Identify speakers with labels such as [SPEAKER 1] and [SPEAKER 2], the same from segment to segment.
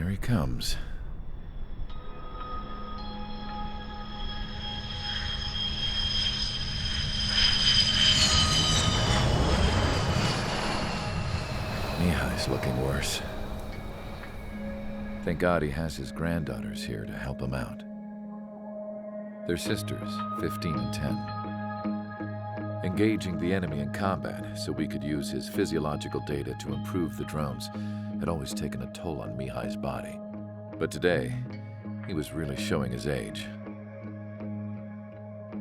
[SPEAKER 1] Here he comes. Mihai's looking worse. Thank God he has his granddaughters here to help him out. They're sisters, 15 and 10. Engaging the enemy in combat so we could use his physiological data to improve the drones had always taken a toll on Mihai's body. But today, he was really showing his age.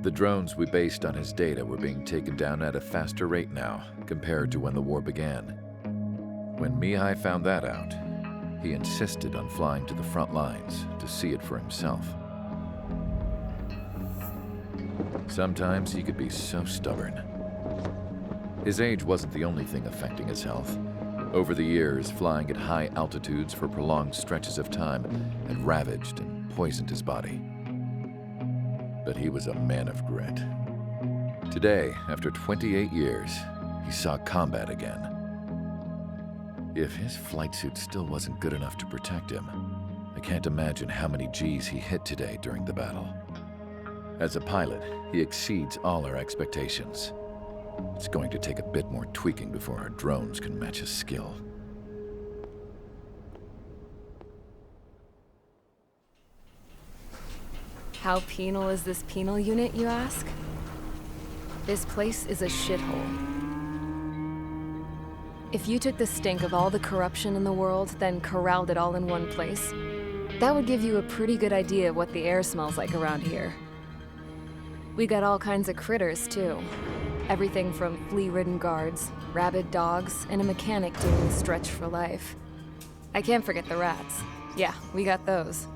[SPEAKER 1] The drones we based on his data were being taken down at a faster rate now compared to when the war began. When Mihai found that out, he insisted on flying to the front lines to see it for himself. Sometimes he could be so stubborn. His age wasn't the only thing affecting his health. Over the years, flying at high altitudes for prolonged stretches of time had ravaged and poisoned his body. But he was a man of grit. Today, after 28 years, he saw combat again. If his flight suit still wasn't good enough to protect him, I can't imagine how many Gs he hit today during the battle. As a pilot, he exceeds all our expectations. It's going to take a bit more tweaking before our drones can match his skill.
[SPEAKER 2] How penal is this penal unit, you ask? This place is a shithole. If you took the stink of all the corruption in the world, then corralled it all in one place, that would give you a pretty good idea of what the air smells like around here. We got all kinds of critters, too. Everything from flea-ridden guards, rabid dogs, and a mechanic doing the stretch for life. I can't forget the rats. Yeah, we got those.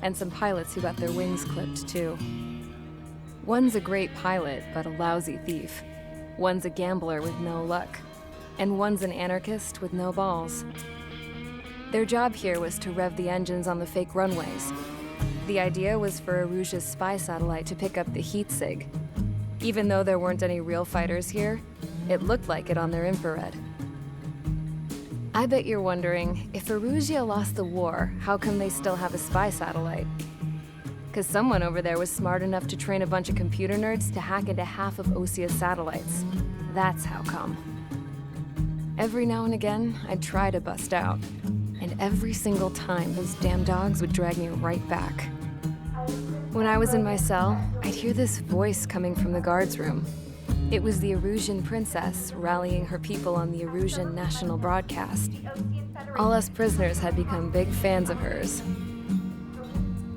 [SPEAKER 2] And some pilots who got their wings clipped, too. One's a great pilot, but a lousy thief. One's a gambler with no luck. And one's an anarchist with no balls. Their job here was to rev the engines on the fake runways. The idea was for Aruja's spy satellite to pick up the heat sig. Even though there weren't any real fighters here, it looked like it on their infrared. I bet you're wondering, if Aruja lost the war, how come they still have a spy satellite? 'Cause someone over there was smart enough to train a bunch of computer nerds to hack into half of Osia's satellites. That's how come. Every now and again, I'd try to bust out. And every single time, those damn dogs would drag me right back. When I was in my cell, I'd hear this voice coming from the guards room. It was the Arusian princess rallying her people on the Arusian national broadcast. All us prisoners had become big fans of hers.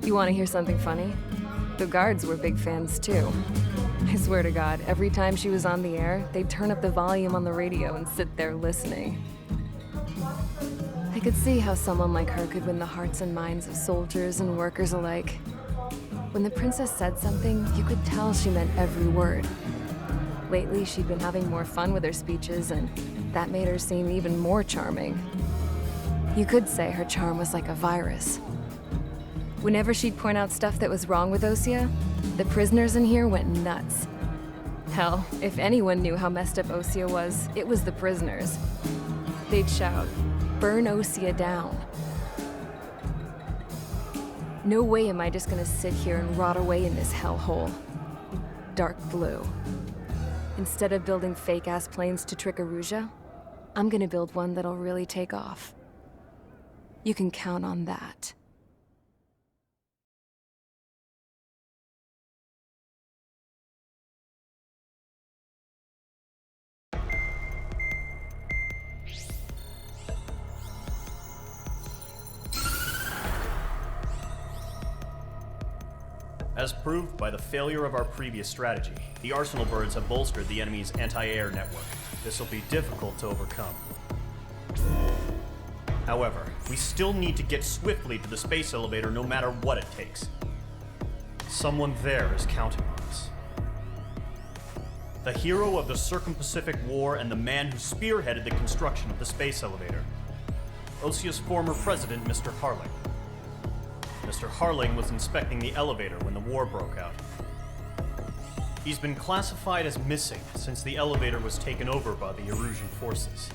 [SPEAKER 2] You want to hear something funny? The guards were big fans too. I swear to God, every time she was on the air, they'd turn up the volume on the radio and sit there listening. I could see how someone like her could win the hearts and minds of soldiers and workers alike. When the princess said something, you could tell she meant every word. Lately, she'd been having more fun with her speeches, and that made her seem even more charming. You could say her charm was like a virus. Whenever she'd point out stuff that was wrong with Osia, the prisoners in here went nuts. Hell, if anyone knew how messed up Osia was, it was the prisoners. They'd shout, "Burn Osia down." No way am I just gonna sit here and rot away in this hellhole. Dark blue. Instead of building fake-ass planes to trick Aruja, I'm gonna build one that'll really take off. You can count on that.
[SPEAKER 3] As proved by the failure of our previous strategy, the Arsenal birds have bolstered the enemy's anti-air network. This will be difficult to overcome. However, we still need to get swiftly to the space elevator no matter what it takes. Someone there is counting on us. The hero of the Circum-Pacific War and the man who spearheaded the construction of the space elevator. Osia's former president, Mr. Harling. Mr. Harling was inspecting the elevator when the war broke out. He's been classified as missing since the elevator was taken over by the Erusian forces.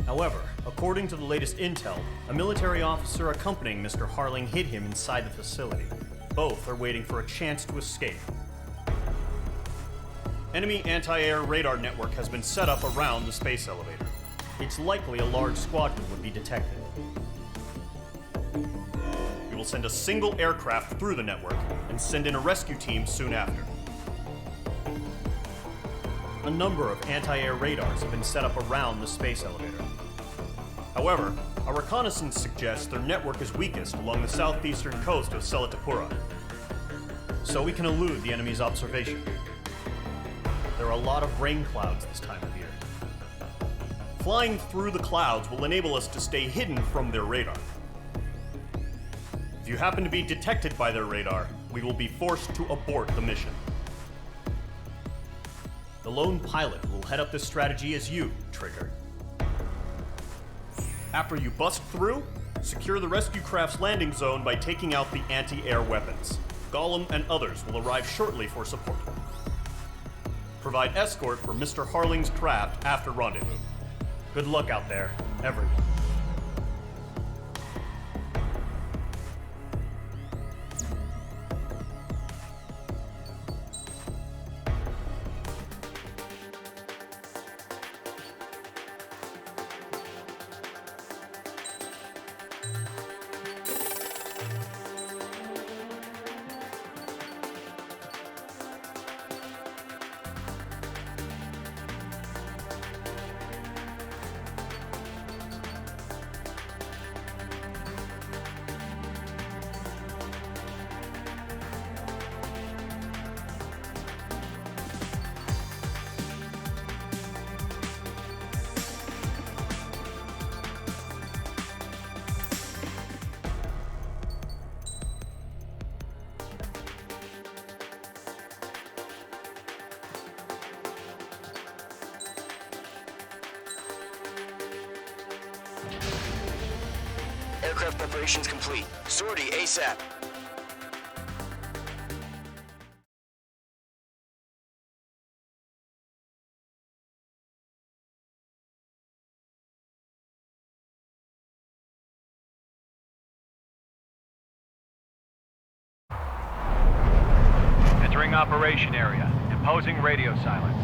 [SPEAKER 3] However, according to the latest intel, a military officer accompanying Mr. Harling hid him inside the facility. Both are waiting for a chance to escape. Enemy anti-air radar network has been set up around the space elevator. It's likely a large squadron would be detected. We will send a single aircraft through the network and send in a rescue team soon after. A number of anti-air radars have been set up around the space elevator. However, our reconnaissance suggests their network is weakest along the southeastern coast of Selatapura, so we can elude the enemy's observation. There are a lot of rain clouds this time of year. Flying through the clouds will enable us to stay hidden from their radar. If you happen to be detected by their radar, we will be forced to abort the mission. The lone pilot will head up this strategy as you, Trigger. After you bust through, secure the rescue craft's landing zone by taking out the anti-air weapons. Gollum and others will arrive shortly for support. Provide escort for Mr. Harling's craft after rendezvous. Good luck out there, everyone.
[SPEAKER 4] Aircraft preparations complete. Sortie ASAP.
[SPEAKER 5] Entering operation area. Imposing radio silence.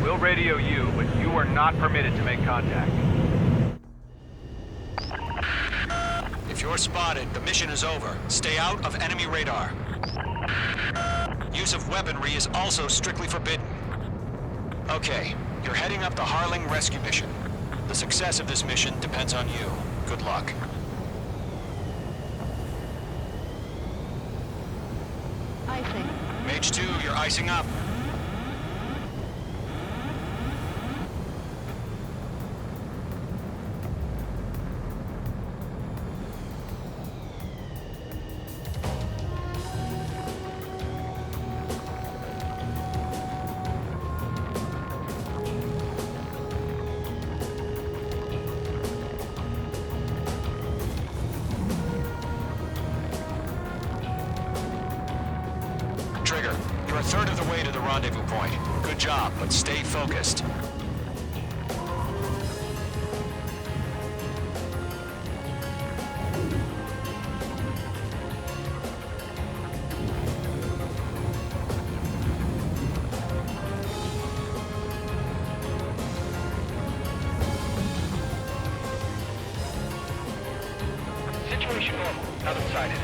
[SPEAKER 5] We'll radio you, but you are not permitted to make contact.
[SPEAKER 4] If you're spotted, the mission is over. Stay out of enemy radar. Use of weaponry is also strictly forbidden. Okay, you're heading up the Harling rescue mission. The success of this mission depends on you. Good luck.
[SPEAKER 6] Icing.
[SPEAKER 4] Mage 2, you're icing up. Trigger, you're a third of the way to the rendezvous point. Good job, but stay focused.
[SPEAKER 5] Situation normal. Another sighted.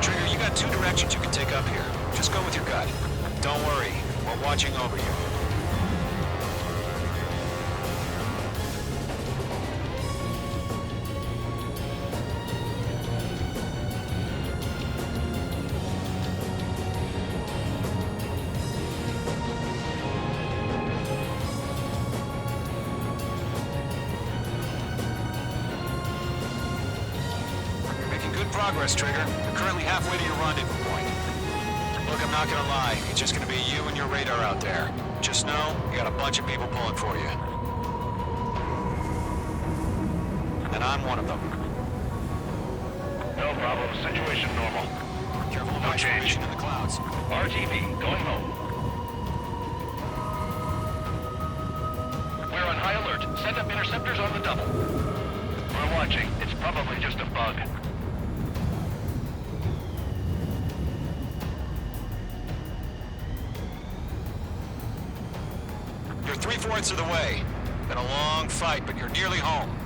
[SPEAKER 4] Trigger, you got two directions you can take up here. Just go with your gut. Don't worry, we're watching over you. You're making good progress, Trigger. You're currently halfway to your rendezvous point. Look, I'm not gonna lie. It's just gonna be you and your radar out there. Just know, you got a bunch of people pulling for you. and I'm one of them.
[SPEAKER 5] No problem. Situation normal.
[SPEAKER 4] Careful of
[SPEAKER 5] No
[SPEAKER 4] ice
[SPEAKER 5] change.
[SPEAKER 4] formation in the clouds.
[SPEAKER 5] RTV, going home. We're on high alert. Send up interceptors on the double. We're watching. It's probably just a bug.
[SPEAKER 4] You're 3/4 of the way. Been a long fight, but you're nearly home.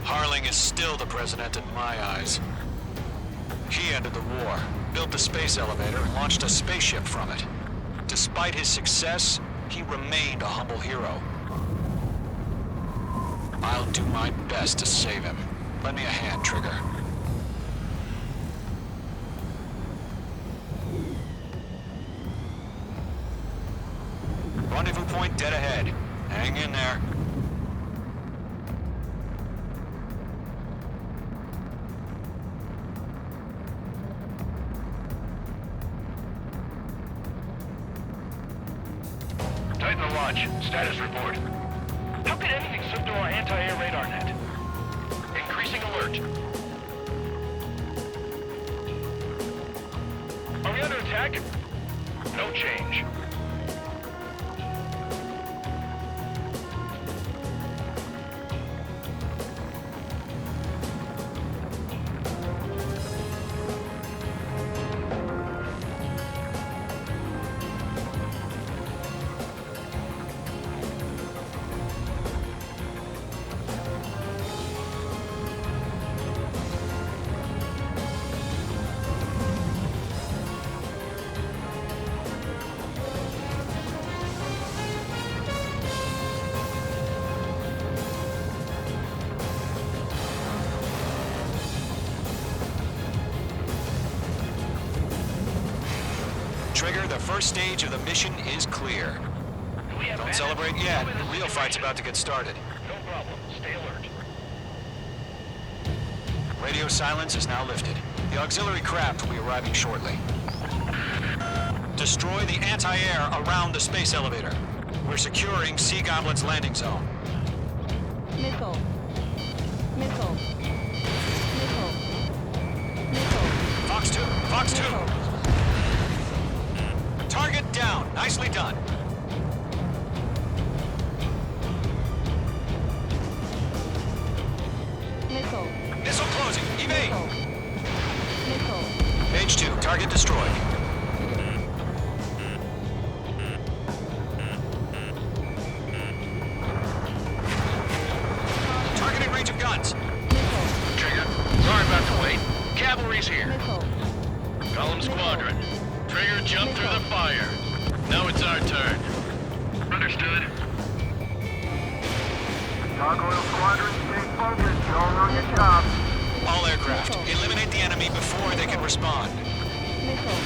[SPEAKER 4] Harling is still the president in my eyes. He ended the war, built the space elevator, and launched a spaceship from it. Despite his success, he remained a humble hero. I'll do my best to save him. Lend me a hand, Trigger. Rendezvous point dead ahead. Hang in there.
[SPEAKER 5] Tighten the watch. Status report. How could anything slip through our anti-air radar net? Increasing alert. Are we under attack? No change.
[SPEAKER 4] Trigger, the first stage of the mission is clear. Don't celebrate yet. The real fight's about to get started.
[SPEAKER 5] No problem. Stay alert.
[SPEAKER 4] Radio silence is now lifted. The auxiliary craft will be arriving shortly. Destroy the anti-air around the space elevator. We're securing Sea Goblin's landing zone.
[SPEAKER 6] Missile. Missile. Missile. Missile.
[SPEAKER 4] Fox 2! Fox 2!
[SPEAKER 6] Missile.
[SPEAKER 4] Target down. Nicely done.
[SPEAKER 6] Missile.
[SPEAKER 4] Missile closing. Evade!
[SPEAKER 6] Missile.
[SPEAKER 4] Page 2. Target destroyed. Targeting range of guns.
[SPEAKER 6] Missile.
[SPEAKER 5] Trigger, sorry about the wait. Cavalry's here.
[SPEAKER 6] Missile.
[SPEAKER 5] Column Squadron. Trigger jumped through the fire. Now it's our turn. Understood.
[SPEAKER 7] Gargoyle Squadron, stay focused. You're on your job.
[SPEAKER 4] All aircraft, eliminate the enemy before they can respond.
[SPEAKER 6] Missile.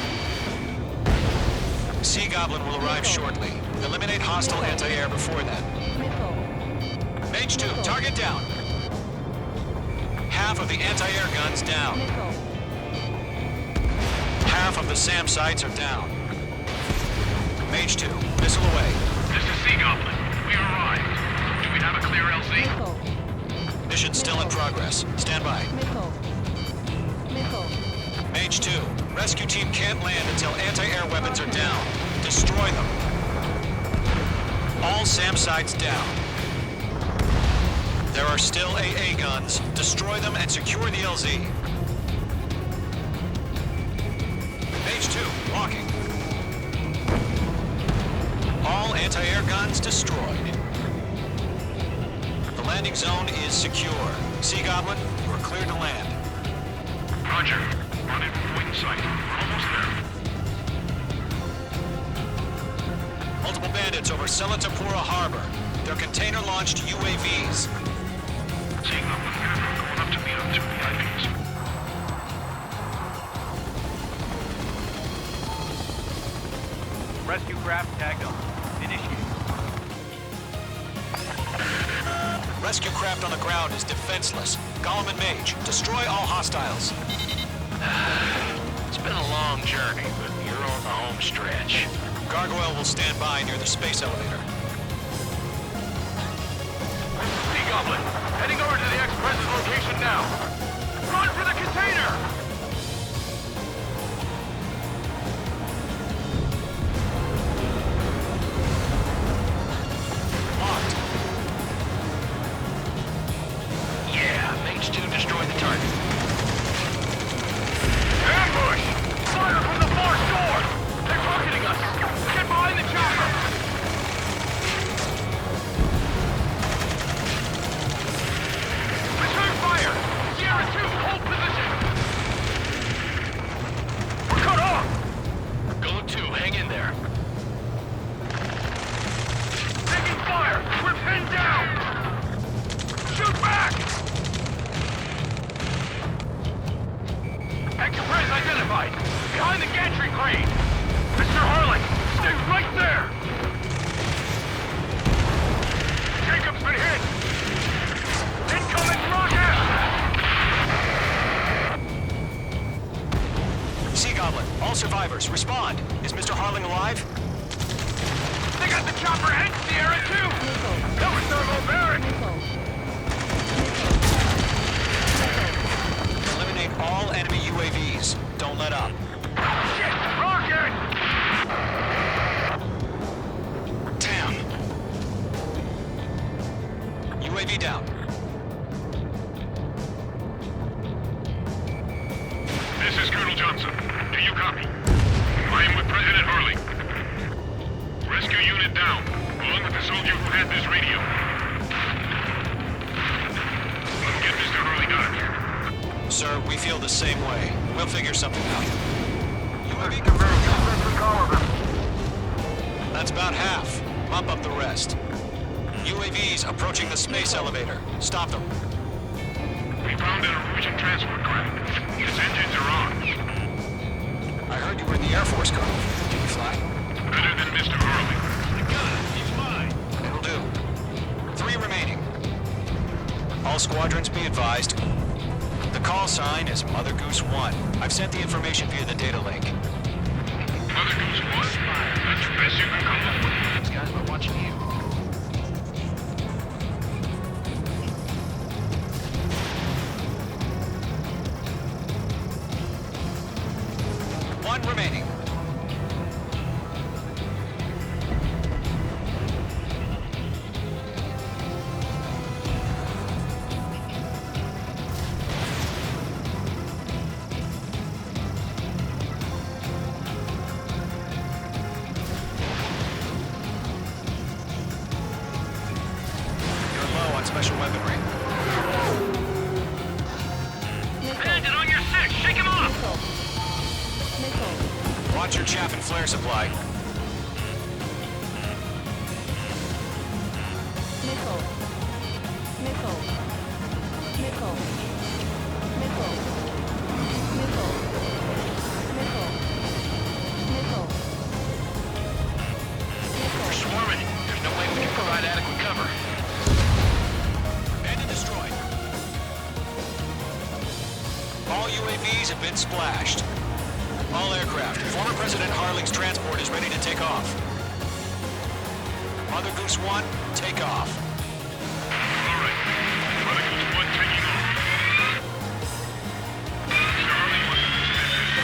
[SPEAKER 4] Sea Goblin will arrive shortly. Eliminate hostile anti-air before then.
[SPEAKER 6] Missile.
[SPEAKER 4] Mage 2, target down. Half of the anti-air guns down.
[SPEAKER 6] Missile.
[SPEAKER 4] Half of the SAM sites are down. Mage 2, missile away.
[SPEAKER 5] This is Sea Goblin. We arrived. Do we have a clear LZ?
[SPEAKER 6] Missile.
[SPEAKER 4] Mission still in progress. Stand by.
[SPEAKER 6] Missile. Missile.
[SPEAKER 4] Mage 2, rescue team can't land until anti-air weapons are down. Destroy them. All SAM sites down. There are still AA guns. Destroy them and secure the LZ. Mage 2, walking. All anti-air guns destroyed. The landing zone is secure. Sea Goblin, you are cleared to land.
[SPEAKER 5] Roger. Rendezvous point in sight. Almost there.
[SPEAKER 4] Multiple bandits over Selatapura Harbor. They're container-launched UAVs.
[SPEAKER 5] Sea Goblin, going up to meet up 2 VIPs.
[SPEAKER 8] Rescue craft tagged on. Initiate.
[SPEAKER 4] Rescue craft on the ground is defenseless. Gollum and Mage, destroy all hostiles.
[SPEAKER 5] It's been a long journey, but you're on the home stretch.
[SPEAKER 4] Gargoyle will stand by near the space elevator.
[SPEAKER 5] Present location now. Run for the container!
[SPEAKER 4] Locked. Yeah, Mage 2 destroyed the target.
[SPEAKER 5] Ambush! Fire from the far shore! They're targeting us! Get behind the chopper! Return fire! Sierra 2, hold position! We're cut off!
[SPEAKER 4] Golem 2, hang in there.
[SPEAKER 5] Taking fire! We're pinned down! Shoot back! Express identified! Behind the gantry crane! Mr. Harlan, stay right there! Jacob's been hit! Incoming rocket!
[SPEAKER 4] Sea Goblin, all survivors, respond. Is Mr. Harling alive?
[SPEAKER 5] They got the chopper and Sierra too! That was thermobaric!
[SPEAKER 4] Eliminate all enemy UAVs. Don't let up.
[SPEAKER 5] Shit! Rocket!
[SPEAKER 4] Damn. UAV down.
[SPEAKER 9] This is Colonel Johnson. Do you copy? I am with President Harling. Rescue unit down, along with the soldier who had this radio. Get Mr. Harling out of here.
[SPEAKER 4] Sir, we feel the same way. We'll figure something out. UAV
[SPEAKER 7] Very
[SPEAKER 4] confirmed.
[SPEAKER 7] good with all of them.
[SPEAKER 4] That's about half. Mop up the rest. UAVs approaching the space elevator. Stop them.
[SPEAKER 9] We found an Norwegian transport craft. Its engines are on.
[SPEAKER 4] I heard you were in the Air Force, Colonel. Can you fly?
[SPEAKER 9] Better than Mr. Harling.
[SPEAKER 4] He's fine. It'll do. 3 remaining. All squadrons be advised. The call sign is Mother Goose 1. I've sent the information via the data link.
[SPEAKER 9] Mother Goose 1? That's the best you can come up with.
[SPEAKER 4] These guys were watching you. One remaining. You're low on special weaponry.
[SPEAKER 5] Bandit on your 6! Shake him off!
[SPEAKER 6] Nickel.
[SPEAKER 4] Watch your chaff and flare supply.
[SPEAKER 6] Nickel. Nickel. Nickel. Nickel. Nickel. Nickel. Nickel.
[SPEAKER 4] We're swarming. There's no way we can provide adequate cover. Bandit destroyed. All UAVs have been splashed. All aircraft. Former President Harling's transport is ready to take off. Mother Goose 1, take off.
[SPEAKER 9] All right. Mother Goose 1 taking off. Mr. Harling wants to spend this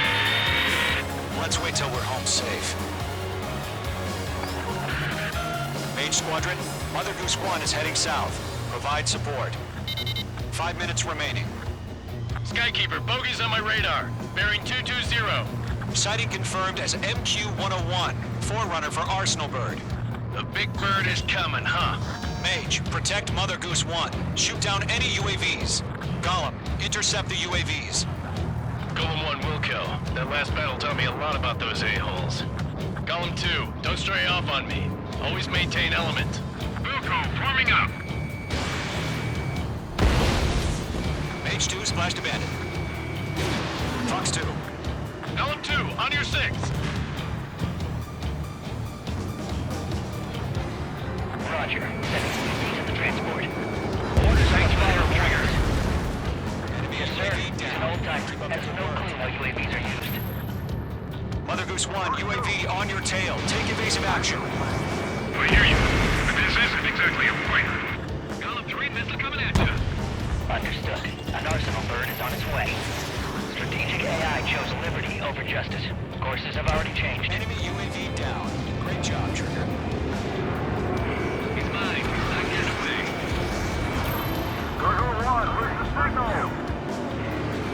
[SPEAKER 9] night.
[SPEAKER 4] Let's wait till we're home safe. Mage Squadron, Mother Goose 1 is heading south. Provide support. 5 minutes remaining.
[SPEAKER 5] Skykeeper, bogeys on my radar. Bearing 220.
[SPEAKER 4] Sighting confirmed as MQ-101, forerunner for Arsenal Bird.
[SPEAKER 5] The big bird is coming, huh?
[SPEAKER 4] Mage, protect Mother Goose 1. Shoot down any UAVs. Gollum, intercept the UAVs.
[SPEAKER 5] Golem 1 will kill. That last battle taught me a lot about those a-holes. Golem 2, don't stray off on me. Always maintain element.
[SPEAKER 9] Wilco, forming up.
[SPEAKER 4] Mage 2 splashed a bandit. Fox 2.
[SPEAKER 5] Golem 2, on your 6. Roger. Sending UAVs at the transport. Orders fire triggers.
[SPEAKER 4] Enemy UAV down.
[SPEAKER 5] Hold tight. That's no clue how UAVs are used.
[SPEAKER 4] Mother Goose 1, UAV on your tail. Take evasive action.
[SPEAKER 9] I hear you, but this isn't exactly a fight.
[SPEAKER 5] Golem 3 minutes.
[SPEAKER 9] Missile coming at you.
[SPEAKER 10] Understood. An arsenal bird is on its way. Strategic AI chose liberty over justice. Courses have already changed.
[SPEAKER 4] Enemy UAV down. Great job, Trigger.
[SPEAKER 9] He's mine. Not getting away.
[SPEAKER 7] Gargoyle 1, where's the signal?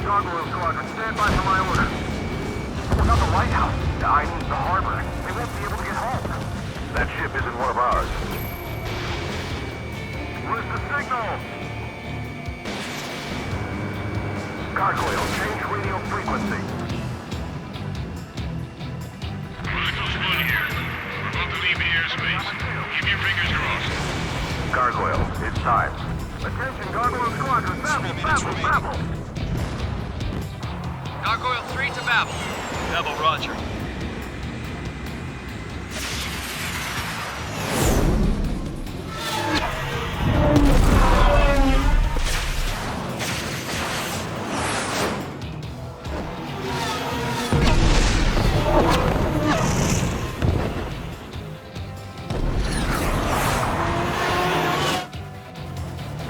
[SPEAKER 7] Gargoyle Squadron, stand by for my order. We're not the lighthouse. I mean the harbor. They won't be able to get home. That ship isn't one of ours. Where's the signal? Gargoyle, change radio frequency.
[SPEAKER 9] Chronicles 1 here. We're about to leave the airspace. Keep your fingers crossed.
[SPEAKER 7] Gargoyle, it's time. Attention, Gargoyle Squadron, babble, babble, babble!
[SPEAKER 8] Gargoyle 3 to Babel. Babel, roger.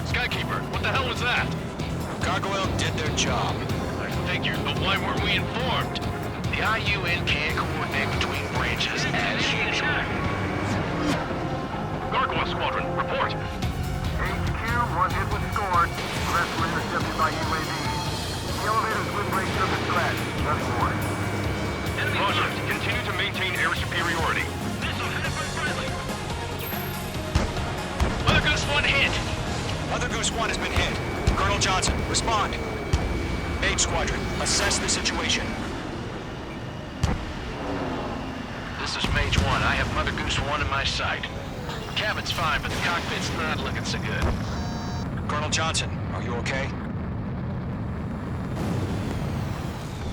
[SPEAKER 5] Skykeeper, what the hell was that?
[SPEAKER 4] Gargoyle did their job.
[SPEAKER 5] I figured, but why weren't we informed?
[SPEAKER 10] The IUN can't coordinate between branches as usual.
[SPEAKER 5] Gargoyle Squadron, report.
[SPEAKER 7] HQ, one hit was scored. The rest were intercepted by UAVs. The elevator's wind break took a threat. Nothing more.
[SPEAKER 5] Roger, continue to maintain air superiority.
[SPEAKER 10] Mother Goose 1 hit!
[SPEAKER 4] Mother Goose 1 has been hit. Colonel Johnson, respond. Mage Squadron, assess the situation.
[SPEAKER 5] This is Mage 1. I have Mother Goose 1 in my sight. Cabin's fine, but the cockpit's not looking so good.
[SPEAKER 4] Colonel Johnson, are you okay?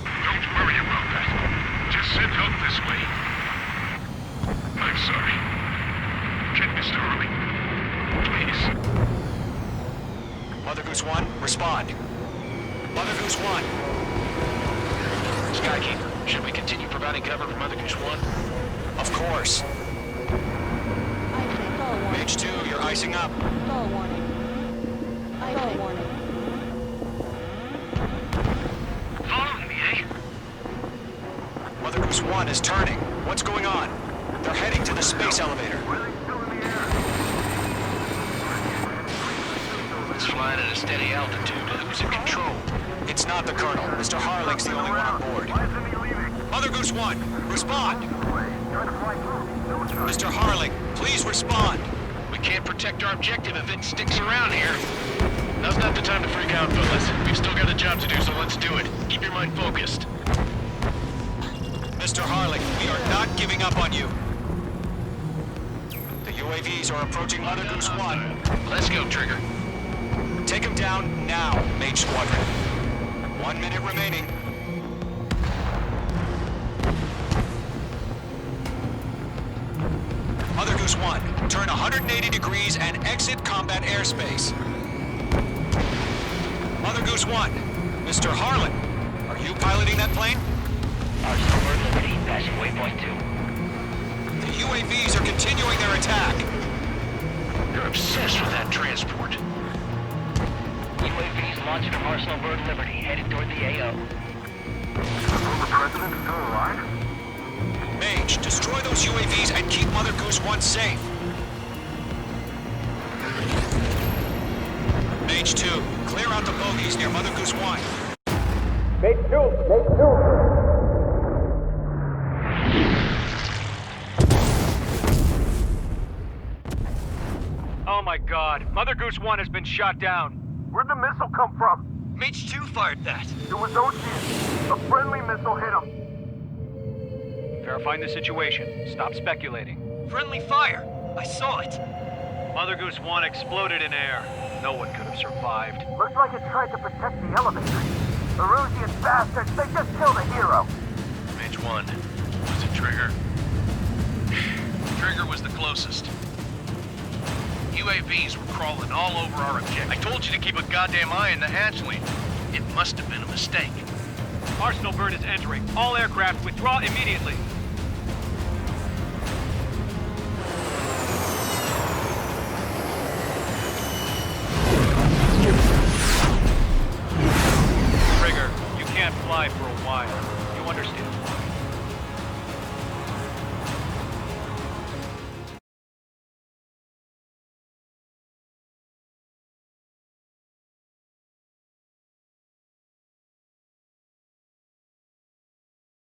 [SPEAKER 9] Don't worry about that. Just send help this way. I'm sorry. Get Mr. Hurley. Please.
[SPEAKER 4] Mother Goose 1, respond. Mother Goose 1.
[SPEAKER 5] Skykeeper, should we continue providing cover for Mother Goose 1?
[SPEAKER 4] Of course. Mage 2, you're icing up.
[SPEAKER 6] Call warning. Call warning.
[SPEAKER 9] Following me, eh?
[SPEAKER 4] Mother Goose 1 is turning. What's going on? They're heading to the space elevator.
[SPEAKER 5] It's flying at a steady altitude. Who's in control?
[SPEAKER 4] It's not the Colonel. Mr. Harling's the only one on board. Mother Goose 1, respond. Mr. Harling, please respond.
[SPEAKER 5] We can't protect our objective if it sticks around here. Now's not the time to freak out, fellas. We've still got a job to do, so let's do it. Keep your mind focused.
[SPEAKER 4] Mr. Harling, we are not giving up on you. The UAVs are approaching Mother Goose 1.
[SPEAKER 5] Let's go, Trigger.
[SPEAKER 4] Take him down now, Mage Squadron. 1 minute remaining. Mother Goose 1, turn 180 degrees and exit combat airspace. Mother Goose 1, Mr. Harlan, are you piloting that plane?
[SPEAKER 10] Arsenal bird liberty, passing waypoint 2.
[SPEAKER 4] The UAVs are continuing their attack.
[SPEAKER 5] You're obsessed with that transport.
[SPEAKER 10] UAVs launched from Arsenal bird liberty, headed toward the AO.
[SPEAKER 7] The president is still alive?
[SPEAKER 4] Mage, destroy those UAVs and keep Mother Goose 1 safe. Mage 2, clear out the bogies near Mother Goose 1.
[SPEAKER 8] Oh my god. Mother Goose 1 has been shot down.
[SPEAKER 7] Where'd the missile come from?
[SPEAKER 8] Mage 2 fired that.
[SPEAKER 7] It was Ocean. A friendly missile hit him.
[SPEAKER 8] Verifying the situation. Stop speculating.
[SPEAKER 10] Friendly fire! I saw it!
[SPEAKER 8] Mother Goose 1 exploded in air. No one could have survived.
[SPEAKER 7] Looks like it tried to protect the elevator. Erusian bastards, they just killed a hero.
[SPEAKER 5] Mage 1. Was it Trigger? Trigger was the closest. UAVs were crawling all over our objective. I told you to keep a goddamn eye on the hatchling. It must have been a mistake.
[SPEAKER 8] Arsenal bird is entering. All aircraft withdraw immediately.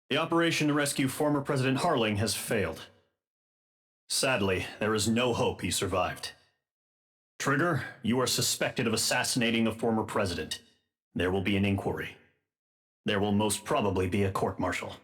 [SPEAKER 3] The operation to rescue former President Harling has failed. Sadly, there is no hope he survived. Trigger, you are suspected of assassinating the former president. There will be an inquiry. There will most probably be a court-martial.